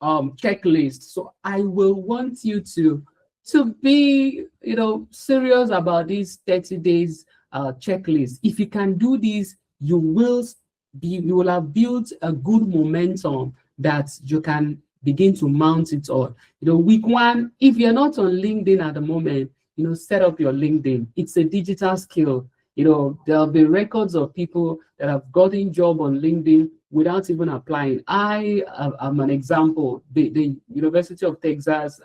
checklist. So I will want you to be serious about these 30 days checklist. If you can do this, you will have built a good momentum that you can begin to mount it on. Week one, if you're not on LinkedIn at the moment, set up your LinkedIn. It's a digital skill. There'll be records of people that have gotten job on LinkedIn without even applying. I am an example. The University of Texas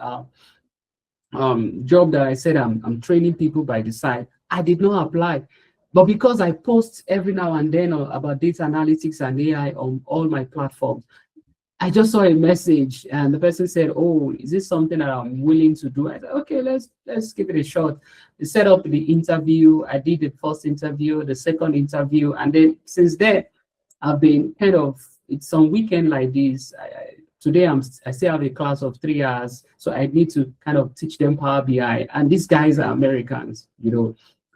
job that I said I'm training people by the side, I did not apply. But because I post every now and then about data analytics and AI on all my platforms, I just saw a message and the person said, "Oh, is this something that I'm willing to do?" I said, "Okay, let's give it a shot." They set up the interview. I did the first interview, the second interview, and then since then, I've been it's on weekend like this. Today I still have a class of 3 hours, so I need to kind of teach them Power BI. And these guys are Americans,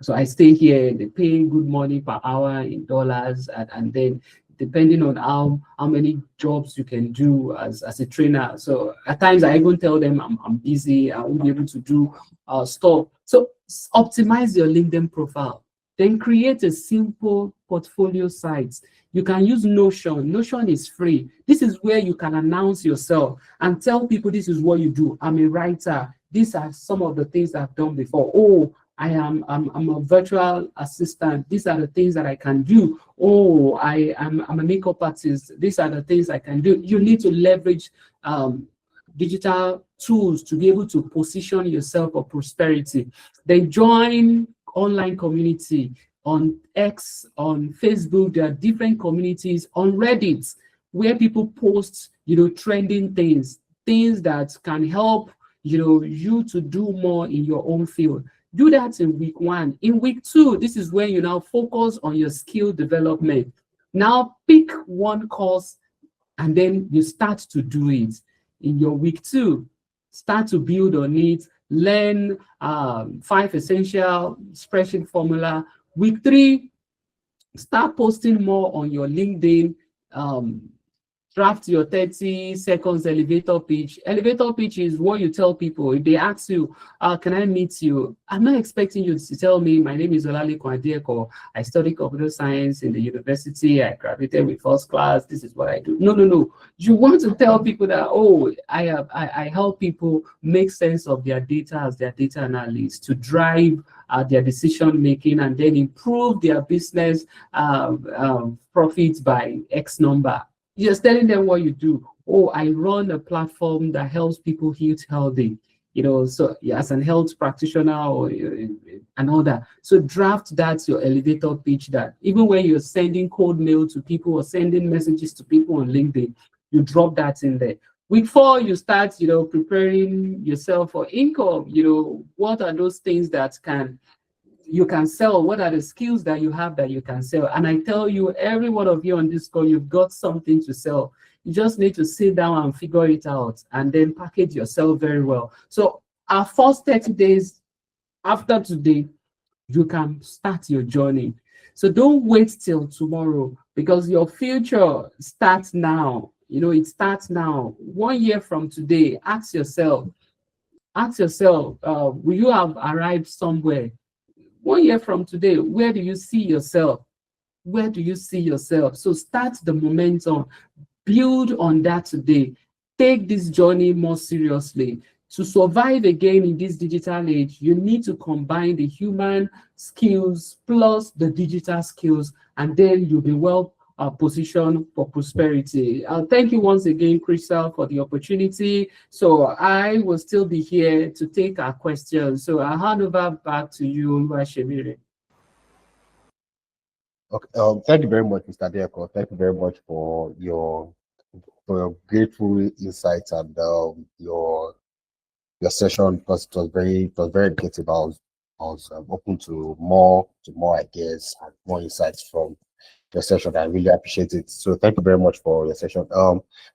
So I stay here. They pay good money per hour in dollars, and then depending on how many jobs you can do as a trainer. So at times I even tell them I'm busy, I won't be able to do stuff. So optimize your LinkedIn profile. Then create a simple portfolio site. You can use Notion. Notion is free. This is where you can announce yourself and tell people this is what you do. I'm a writer. These are some of the things I've done before. Oh, I'm a virtual assistant. These are the things that I can do. Oh, I'm a makeup artist. These are the things I can do. You need to leverage digital tools to be able to position yourself for prosperity. Then join online community on X, on Facebook. There are different communities on Reddit where people post, trending things that can help, you to do more in your own field. Do that in week one. In week two, this is where you now focus on your skill development. Now pick one course and then you start to do it. In your week two, start to build on it, learn 5 essential spreadsheet formula. Week three, start posting more on your LinkedIn. Draft your 30 seconds elevator pitch. Elevator pitch is what you tell people. If they ask you, can I meet you? I'm not expecting you to tell me, my name is Olale Kwadieko. I study computer science in the university. I graduated with first class. This is what I do. No. You want to tell people that, oh, I help people make sense of their data as their data analysts to drive their decision making and then improve their business profits by X number. Just telling them what you do. Oh, I run a platform that helps people eat healthy, so as an health practitioner or and all that. So draft that, your elevator pitch, that even when you're sending cold mail to people or sending messages to people on LinkedIn, you drop that in there. Week four, you start, preparing yourself for income. What are those things that can you can sell? What are the skills that you have that you can sell? And I tell you, every one of you on this call, you've got something to sell. You just need to sit down and figure it out and then package yourself very well. So our first 30 days after today, you can start your journey. So don't wait till tomorrow, because your future starts now. It starts now. 1 year from today, ask yourself, will you have arrived somewhere? 1 year from today, where do you see yourself? Where do you see yourself? So start the momentum, build on that today. Take this journey more seriously. To survive again in this digital age, you need to combine the human skills plus the digital skills, and then you'll be well positioned for prosperity. Thank you once again, Crecer, for the opportunity. So I will still be here to take our questions. So I'll hand over back to you, Shemire. Okay, thank you very much, Mr. Deco. Thank you very much for your grateful insights and your session, because it was very educative. I was open to more ideas and more insights from your session. I really appreciate it. So thank you very much for your session.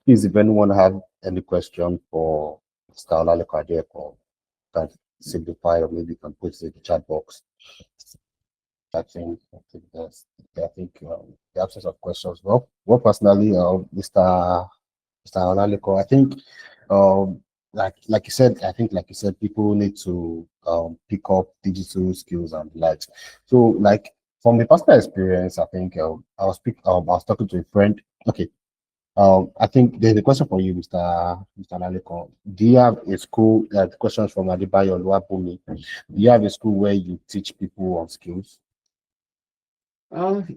Please, if anyone have any question for Mr. Olaleko Adeko, can signify, or maybe you can put it in the chat box. I think the absence of questions. Well, personally, Mr. Olaleko, I think, like you said, people need to pick up digital skills and the likes. So, like, from a personal experience, I think I was talking to a friend. Okay, I think there's a question for you, Mr. Olaleko. Do you have a school? The questions from Adebayo Luapumi. Do you have a school where you teach people on skills?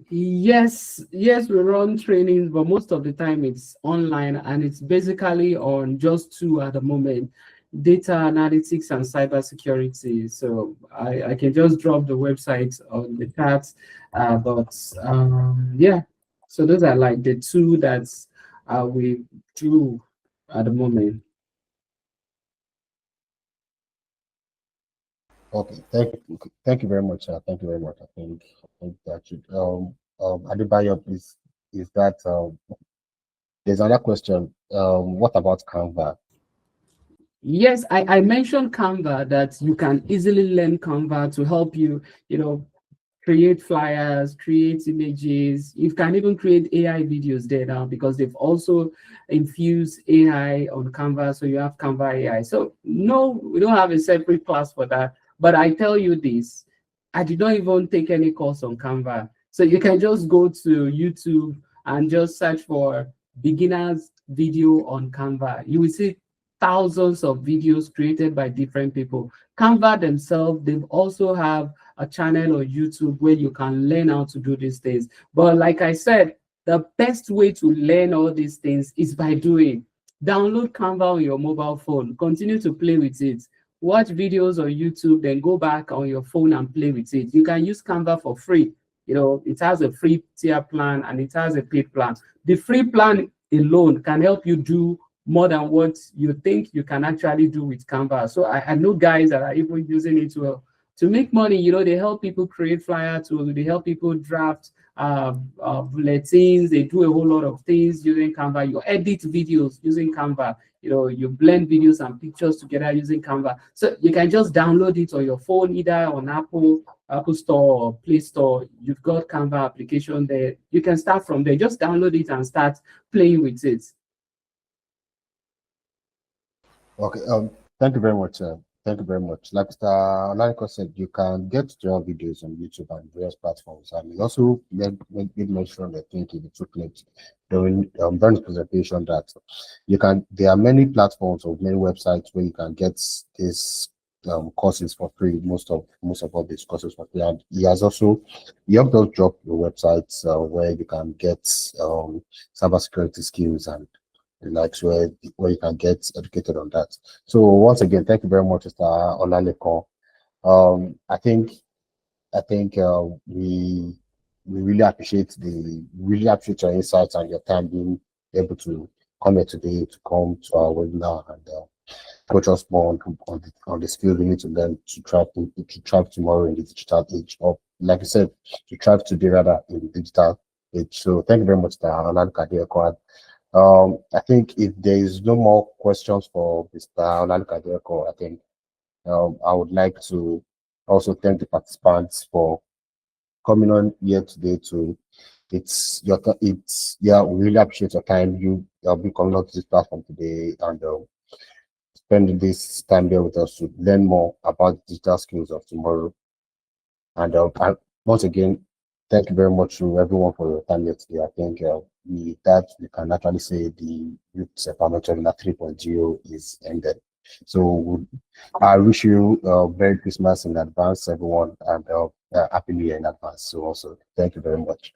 Yes, we run trainings, but most of the time it's online, and it's basically on just two at the moment: data analytics and cybersecurity. So I can just drop the website on the chat, yeah. So those are like the two that we do at the moment. Okay, thank you very much. Thank you very much. I think that should Adebayo, please, is that there's another question. What about Canva? Yes, I mentioned Canva, that you can easily learn Canva to help you, create flyers, create images. You can even create AI videos there now, because they've also infused AI on Canva. So you have Canva AI. So no, we don't have a separate class for that. But I tell you this, I did not even take any course on Canva. So you can just go to YouTube and just search for beginners video on Canva. You will see thousands of videos created by different people. Canva themselves, they also have a channel on YouTube where you can learn how to do these things. But like I said, the best way to learn all these things is by doing. Download Canva on your mobile phone, continue to play with it. Watch videos on YouTube, then go back on your phone and play with it. You can use Canva for free. It has a free tier plan and it has a paid plan. The free plan alone can help you do more than what you think you can actually do with Canva. So I know guys that are even using it to make money. They help people create flyers, they help people draft bulletins. They do a whole lot of things using Canva. You edit videos using Canva. You blend videos and pictures together using Canva. So you can just download it on your phone, either on Apple Store or Play Store. You've got Canva application there. You can start from there. Just download it and start playing with it. Okay, thank you very much. Thank you very much. Like Mr. Olaleko said, you can get tutorial videos on YouTube and various platforms. And he also made mention, I think, in the two clips during the presentation, that there are many platforms or many websites where you can get these courses for free. Most of all these courses for free. And he helped us drop the websites where you can get cybersecurity skills and likes, where you can get educated on that. So once again, thank you very much, Mr. Olaleko. I think we really appreciate your insights and your time being able to come here today, to come to our webinar, and coach us more on the skills we need to learn to thrive tomorrow in the digital age, or like I said, to thrive today rather in the digital age. So thank you very much, Alan Kadiako. I think if there is no more questions for Mr. Alan Kadiako, I think I would like to also thank the participants for coming on here today. To yeah, we really appreciate your time. You have been coming on to this platform today and spending this time there with us to learn more about digital skills of tomorrow. And once again, thank you very much to everyone for your time here today. I think we can actually say the Youth Empowerment Webinar 3.0 is ended. So I wish you Merry Christmas in advance, everyone, and Happy New Year in advance. So also, thank you very much.